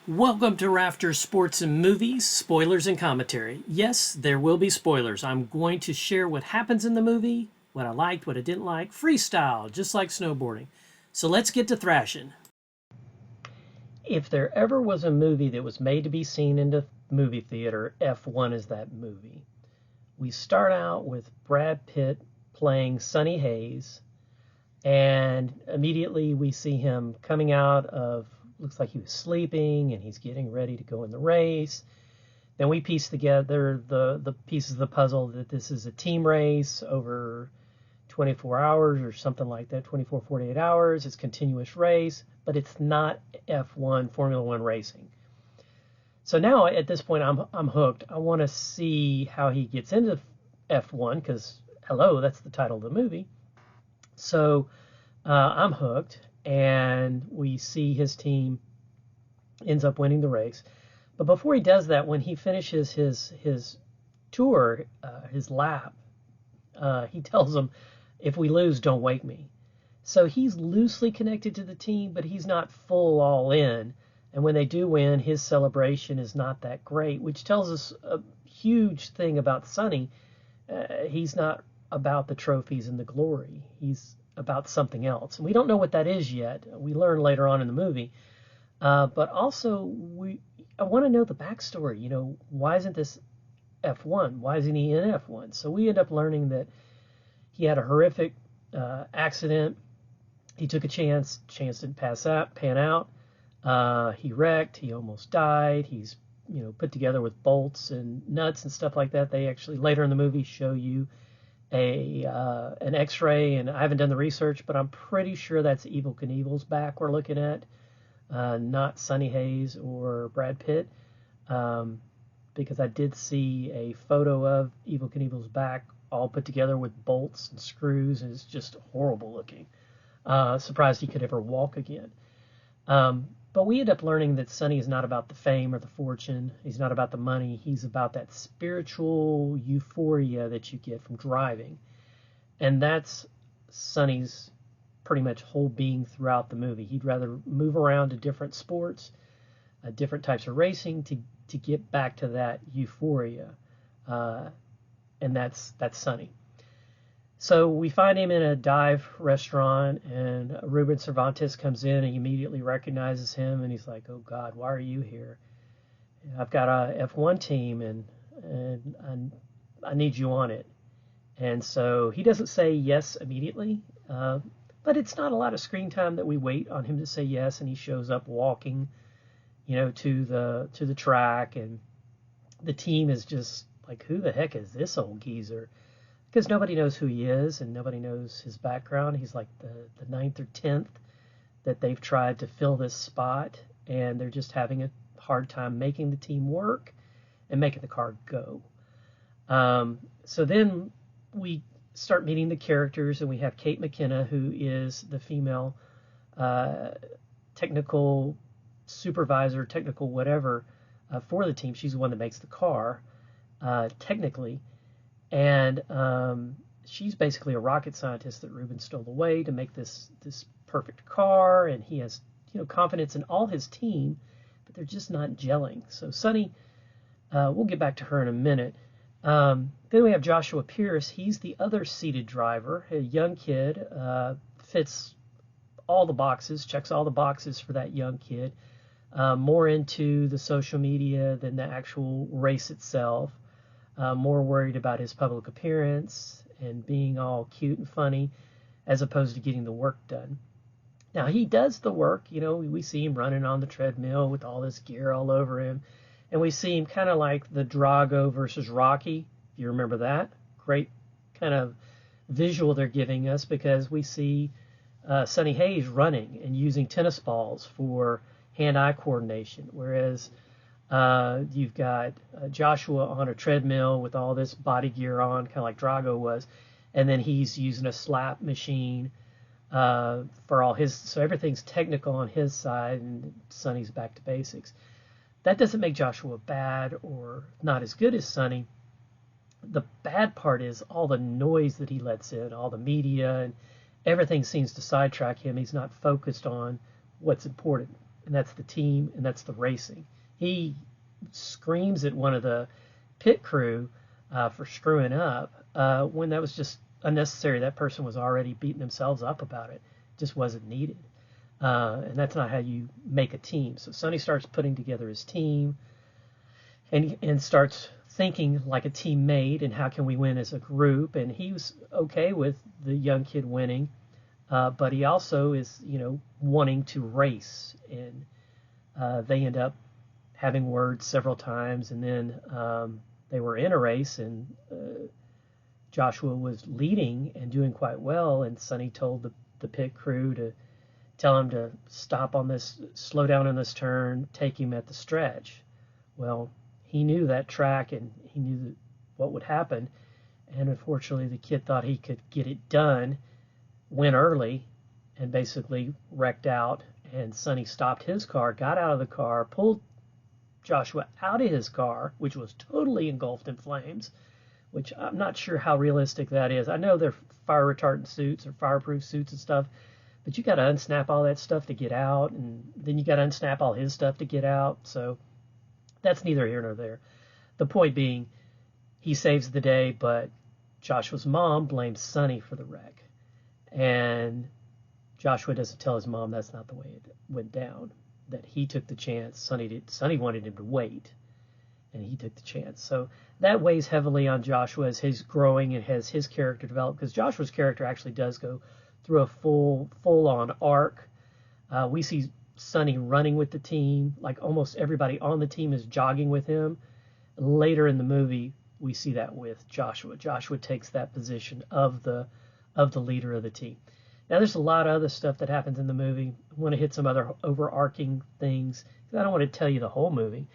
Welcome to RAFTERS Sports and Movies, spoilers and commentary. Yes, there will be spoilers. I'm going to share what happens in the movie, what I liked, what I didn't like, freestyle, just like snowboarding. So let's get to thrashing. If there ever was a movie that was made to be seen in the movie theater, F1 is that movie. We start out with Brad Pitt playing Sonnyhayes, and immediately we see him coming out of, looks like he was sleeping, and he's getting ready to go in the race. Then we piece together the pieces of the puzzle that this is a team race over 24 hours or something like that, 24, 48 hours. It's a continuous race, but it's not F1, Formula One racing. So now at this point, I'm hooked. I want to see how he gets into F1 because, hello, that's the title of the movie. So I'm hooked, and we see his team ends up winning the race. But before he does that, when he finishes his tour, his lap, he tells them, if we lose, don't wake me. So he's loosely connected to the team, but he's not full all in. And when they do win, his celebration is not that great, which tells us a huge thing about Sonny. He's not about the trophies and the glory. He's about something else. And we don't know what that is yet. We learn later on in the movie. But also, I want to know the backstory. You know, why isn't this F1? Why isn't he in F1? So we end up learning that he had a horrific accident. He took a chance didn't pan out. He wrecked. He almost died. He's put together with bolts and nuts and stuff like that. They actually later in the movie show you an X-ray, and I haven't done the research, but I'm pretty sure that's Evel Knievel's back we're looking at, not Sonnyhayes or Brad Pitt, because I did see a photo of Evel Knievel's back all put together with bolts and screws, and it's just horrible looking. Surprised he could ever walk again. But we end up learning that Sonny is not about the fame or the fortune. He's not about the money. He's about that spiritual euphoria that you get from driving. And that's Sonny's pretty much whole being throughout the movie. He'd rather move around to different sports, different types of racing to get back to that euphoria. And that's Sonny. So we find him in a dive restaurant, and Ruben Cervantes comes in and he immediately recognizes him, and he's like, oh God, why are you here? I've got a F1 team, and I need you on it. And so he doesn't say yes immediately, but it's not a lot of screen time that we wait on him to say yes, and he shows up walking, to the track, and the team is just like, who the heck is this old geezer? Because nobody knows who he is and nobody knows his background. He's like the 9th or 10th that they've tried to fill this spot, and they're just having a hard time making the team work and making the car go. So then we start meeting the characters, and we have Kate McKenna, who is the female technical supervisor, technical whatever, for the team. She's the one that makes the car, technically. And she's basically a rocket scientist that Ruben stole away to make this perfect car, and he has confidence in all his team, but they're just not gelling. So Sonny, we'll get back to her in a minute. Then we have Joshua Pierce. He's the other seated driver, a young kid, fits all the boxes, checks all the boxes for that young kid, more into the social media than the actual race itself. More worried about his public appearance and being all cute and funny as opposed to getting the work done. Now, he does the work. We see him running on the treadmill with all this gear all over him. And we see him kind of like the Drago versus Rocky. If you remember that. Great kind of visual they're giving us, because we see Sonnyhayes running and using tennis balls for hand-eye coordination, whereas you've got Joshua on a treadmill with all this body gear on, kind of like Drago was, and then he's using a slap machine for all his, so everything's technical on his side, and Sonny's back to basics. That doesn't make Joshua bad or not as good as Sonny. The bad part is all the noise that he lets in, all the media, and everything seems to sidetrack him. He's not focused on what's important. and that's the team, and that's the racing. He screams at one of the pit crew for screwing up when that was just unnecessary. That person was already beating themselves up about it. It just wasn't needed. And that's not how you make a team. So Sonny starts putting together his team and starts thinking like a teammate and how can we win as a group. And he was okay with the young kid winning, but he also is, wanting to race. And they end up having words several times. And then they were in a race, and Joshua was leading and doing quite well. And Sonny told the pit crew to tell him to stop on this, slow down on this turn, take him at the stretch. Well, he knew that track and he knew what would happen. And unfortunately, the kid thought he could get it done, went early, and basically wrecked out. And Sonny stopped his car, got out of the car, pulled Joshua out of his car, which was totally engulfed in flames, which I'm not sure how realistic that is. I know they're fire retardant suits or fireproof suits and stuff, but you got to unsnap all that stuff to get out, and then you got to unsnap all his stuff to get out. So that's neither here nor there. The point being, he saves the day, but Joshua's mom blames Sonny for the wreck. And Joshua doesn't tell his mom that's not the way it went down, that he took the chance. Sonny wanted him to wait, and he took the chance. So that weighs heavily on Joshua as he's growing and has his character develop, because Joshua's character actually does go through a full-on arc. We see Sonny running with the team, like almost everybody on the team is jogging with him. Later in the movie, we see that with Joshua. Joshua takes that position of the leader of the team. Now, there's a lot of other stuff that happens in the movie. I want to hit some other overarching things, because I don't want to tell you the whole movie.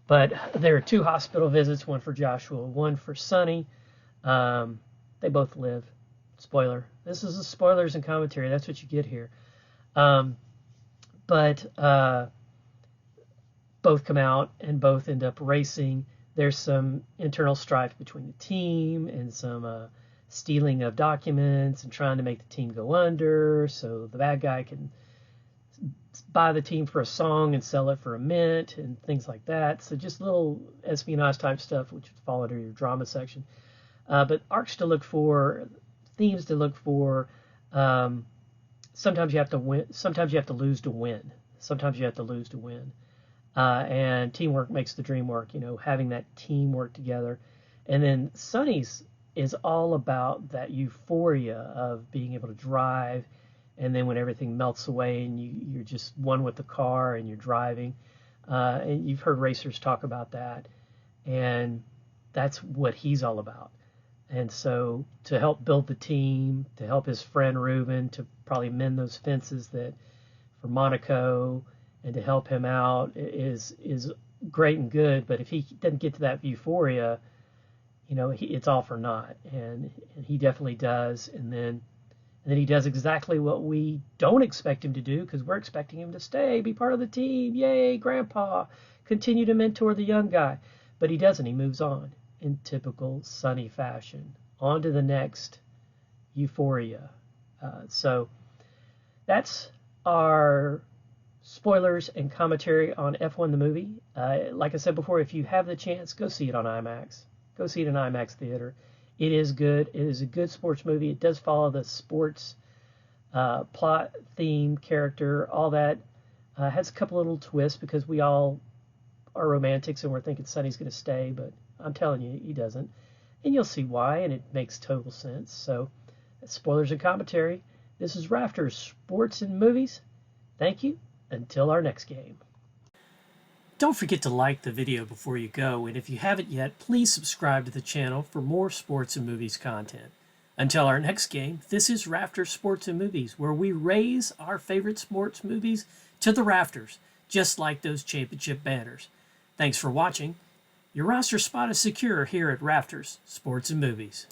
But there are 2 hospital visits, one for Joshua, one for Sonny. They both live. Spoiler. This is a spoilers and commentary. That's what you get here. But both come out and both end up racing. There's some internal strife between the team and some stealing of documents and trying to make the team go under so the bad guy can buy the team for a song and sell it for a mint and things like that. So just little espionage type stuff, which would fall under your drama section. But arcs to look for, themes to look for. Sometimes you have to win. Sometimes you have to lose to win. Sometimes you have to lose to win. And teamwork makes the dream work. Having that team work together. And then Sonny's is all about that euphoria of being able to drive, and then when everything melts away and you're just one with the car and you're driving. And you've heard racers talk about that, and that's what he's all about. And so to help build the team, to help his friend Ruben to probably mend those fences that for Monaco, and to help him out is great and good. But if he doesn't get to that euphoria, it's all for naught. And he definitely does. And then he does exactly what we don't expect him to do, because we're expecting him to stay, be part of the team. Yay, grandpa, continue to mentor the young guy. But he doesn't. He moves on in typical Sonny fashion. On to the next euphoria. So that's our spoilers and commentary on F1 the movie. Like I said before, if you have the chance, go see it on IMAX. Go see it in IMAX theater. It is good. It is a good sports movie. It does follow the sports plot, theme, character, all that. Has a couple little twists because we all are romantics and we're thinking Sonny's going to stay, but I'm telling you, he doesn't. And you'll see why, and it makes total sense. So, that's spoilers and commentary. This is Rafters Sports and Movies. Thank you. Until our next game. Don't forget to like the video before you go, and if you haven't yet, please subscribe to the channel for more sports and movies content. Until our next game, this is Rafters Sports and Movies, where we raise our favorite sports movies to the rafters, just like those championship banners. Thanks for watching. Your roster spot is secure here at Rafters Sports and Movies.